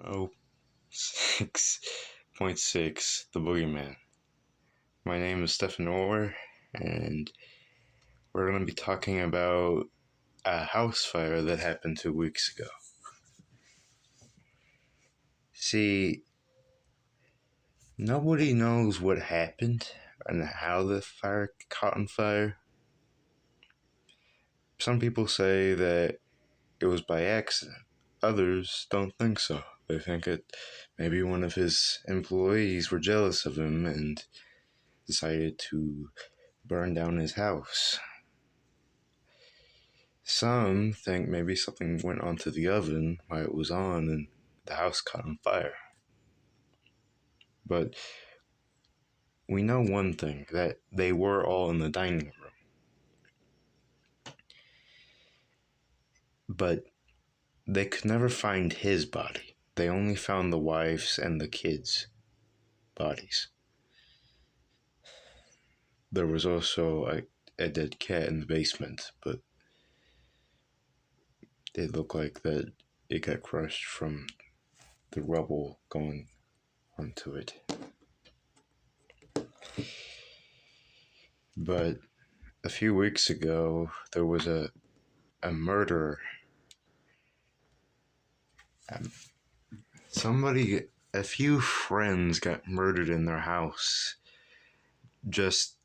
Oh, 6.6, The Boogeyman. My name is Stephen Orr, and we're going to be talking about a house fire that happened 2 weeks ago. See, nobody knows what happened and how the fire caught on fire. Some people say that it was by accident. Others don't think so. They think it maybe one of his employees were jealous of him and decided to burn down his house. Some think maybe something went onto the oven while it was on and the house caught on fire. But we know one thing, that they were all in the dining room. But they could never find his body. They only found the wife's and the kids' bodies. There was also a dead cat in the basement, but it looked like that it got crushed from the rubble going onto it. But a few weeks ago, there was a murder. A few friends got murdered in their house just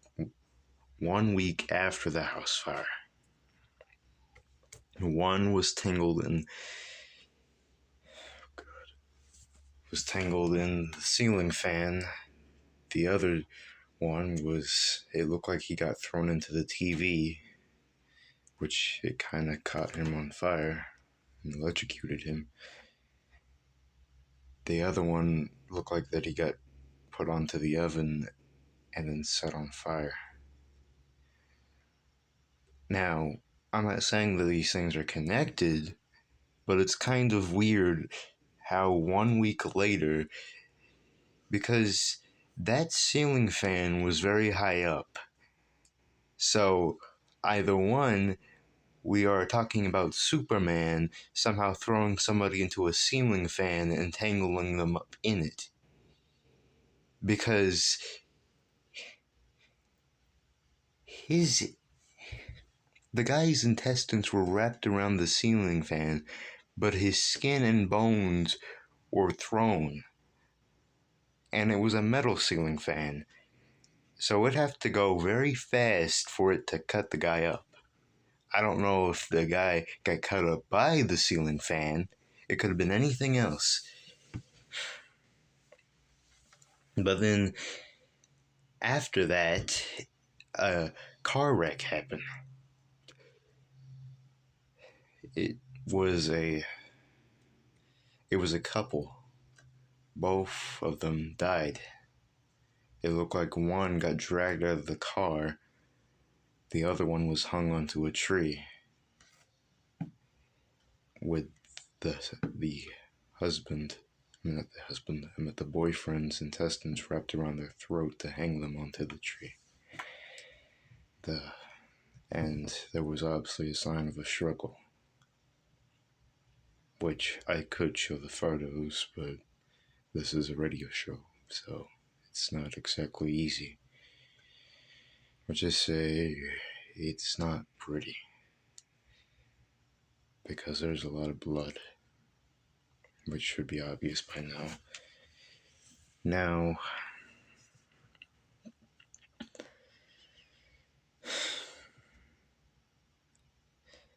1 week after the house fire. One was tangled in the ceiling fan. The other one it looked like he got thrown into the TV, which it kind of caught him on fire and electrocuted him. The other one looked like that he got put onto the oven and then set on fire. Now, I'm not saying that these things are connected, but it's kind of weird how 1 week later, because that ceiling fan was very high up. So, either one, we are talking about Superman somehow throwing somebody into a ceiling fan and tangling them up in it. Because the guy's intestines were wrapped around the ceiling fan, but his skin and bones were thrown. And it was a metal ceiling fan, so it'd have to go very fast for it to cut the guy up. I don't know if the guy got cut up by the ceiling fan. It could have been anything else. But then, after that, a car wreck happened. It was a couple. Both of them died. It looked like one got dragged out of the car. The other one was hung onto a tree with the boyfriend's intestines wrapped around their throat to hang them onto the tree. And there was obviously a sign of a struggle, which I could show the photos, but this is a radio show, so it's not exactly easy. Or just say it's not pretty, because there's a lot of blood, which should be obvious by now. Now,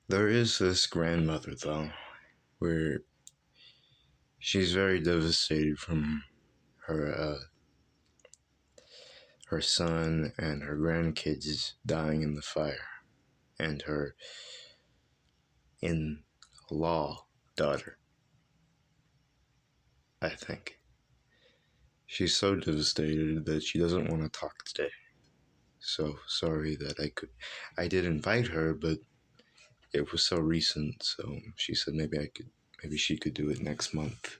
there is this grandmother, though, where she's very devastated from her son and her grandkids dying in the fire, and her in-law daughter, I think. She's so devastated that she doesn't want to talk today. So sorry that I did invite her, but it was so recent, so she said maybe she could do it next month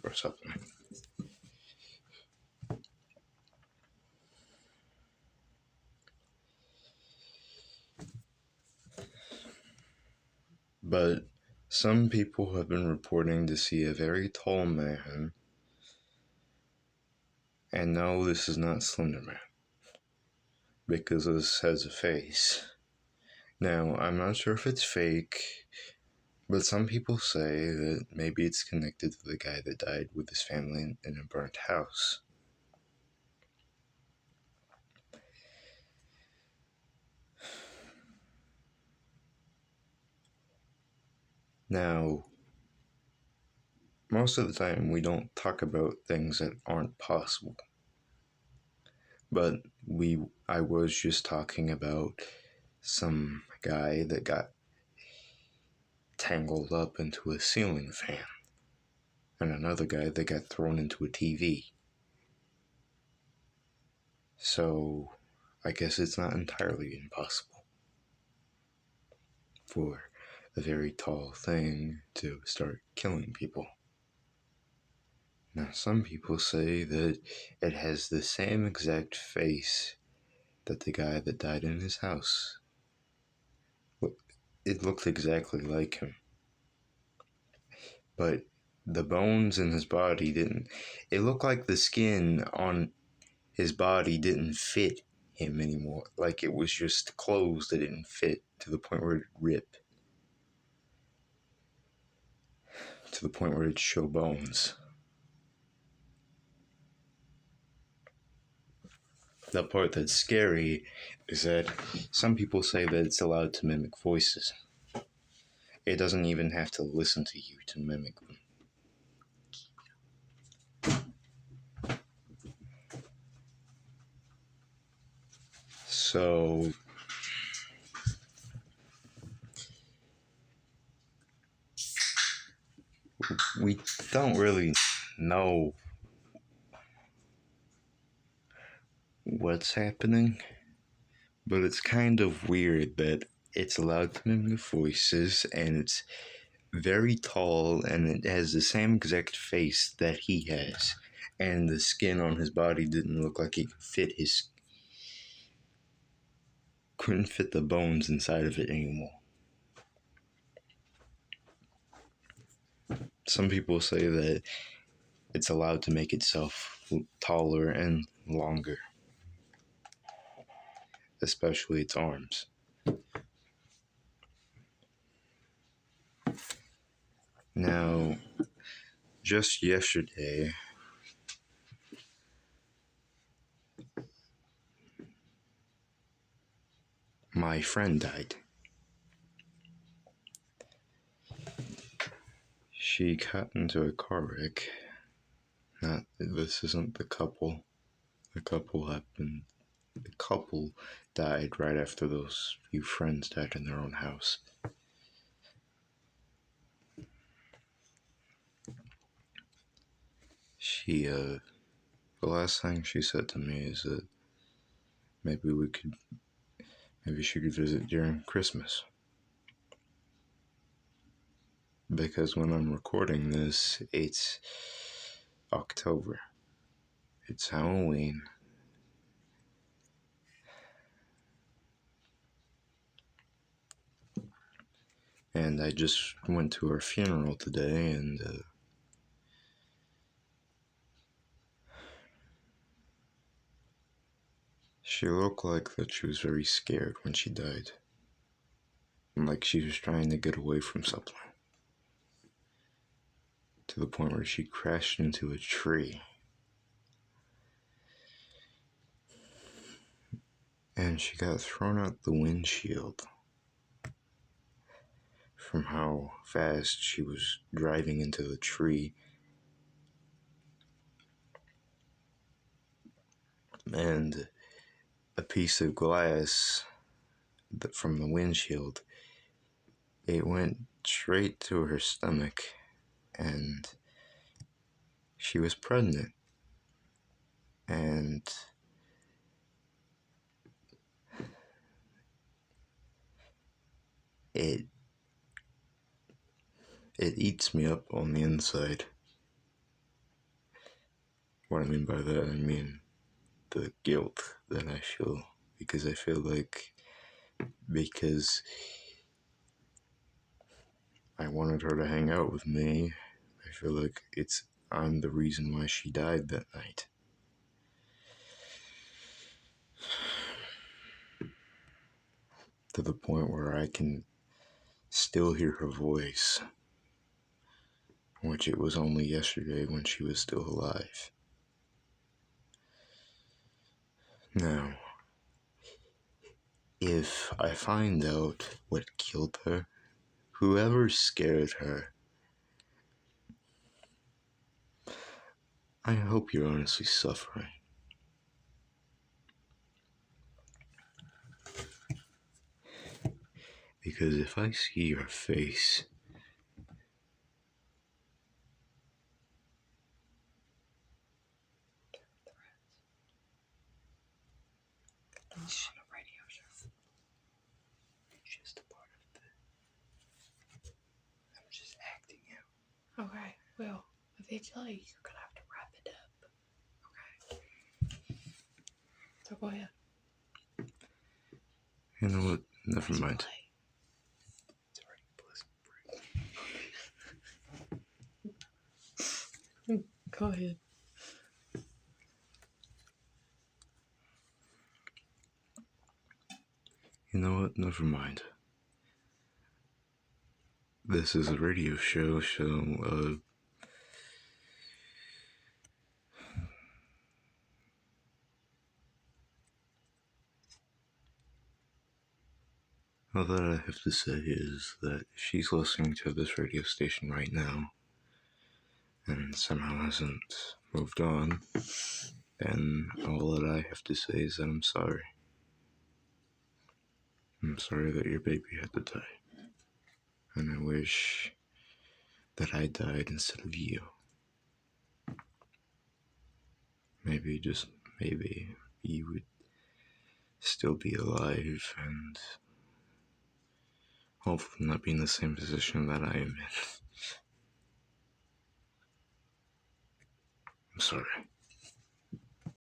or something. But Some people have been reporting to see a very tall man, and no, this is not Slender Man, because this has a face. Now, I'm not sure if it's fake, but some people say that maybe it's connected to the guy that died with his family in a burnt house. Now, most of the time we don't talk about things that aren't possible. But I was just talking about some guy that got tangled up into a ceiling fan, and another guy that got thrown into a TV. So, I guess it's not entirely impossible for a very tall thing to start killing people. Now, some people say that it has the same exact face that the guy that died in his house. It looked exactly like him. But the bones in his body didn't. It looked like the skin on his body didn't fit him anymore. Like it was just clothes that didn't fit to the point where it ripped. To the point where it'd show bones. The part that's scary is that some people say that it's allowed to mimic voices. It doesn't even have to listen to you to mimic them. So, we don't really know what's happening, but it's kind of weird that it's allowed to mimic voices, and it's very tall, and it has the same exact face that he has, and the skin on his body didn't look like it couldn't fit the bones inside of it anymore. Some people say that it's allowed to make itself taller and longer, especially its arms. Now, just yesterday, my friend died. She got into a car wreck. This isn't the couple. The couple died right after those few friends died in their own house. The last thing she said to me is that maybe she could visit during Christmas. Because when I'm recording this, it's October. It's Halloween. And I just went to her funeral today, and she looked like that she was very scared when she died. And like she was trying to get away from something. To the point where she crashed into a tree. And she got thrown out the windshield from how fast she was driving into the tree. And a piece of glass from the windshield, it went straight to her stomach, and she was pregnant. And it eats me up on the inside. What I mean by that, I mean the guilt that I feel, because I feel like, because I wanted her to hang out with me. I feel like I'm the reason why she died that night. To the point where I can still hear her voice, which it was only yesterday when she was still alive. Now, if I find out what killed her, whoever scared her, I hope you're honestly suffering. Because if I see your face, On a radio show. it's just a part of I'm just acting out. Okay, well, eventually you're gonna have to wrap it up. Okay. So go ahead. You know what? Never Press mind. play. It's already Go ahead. You know what? Never mind. This is a radio show, so, all that I have to say is that if she's listening to this radio station right now and somehow hasn't moved on, then all that I have to say is that I'm sorry. I'm sorry that your baby had to die. And I wish that I died instead of you. Maybe, just maybe, you would still be alive and hopefully not be in the same position that I am in. I'm sorry.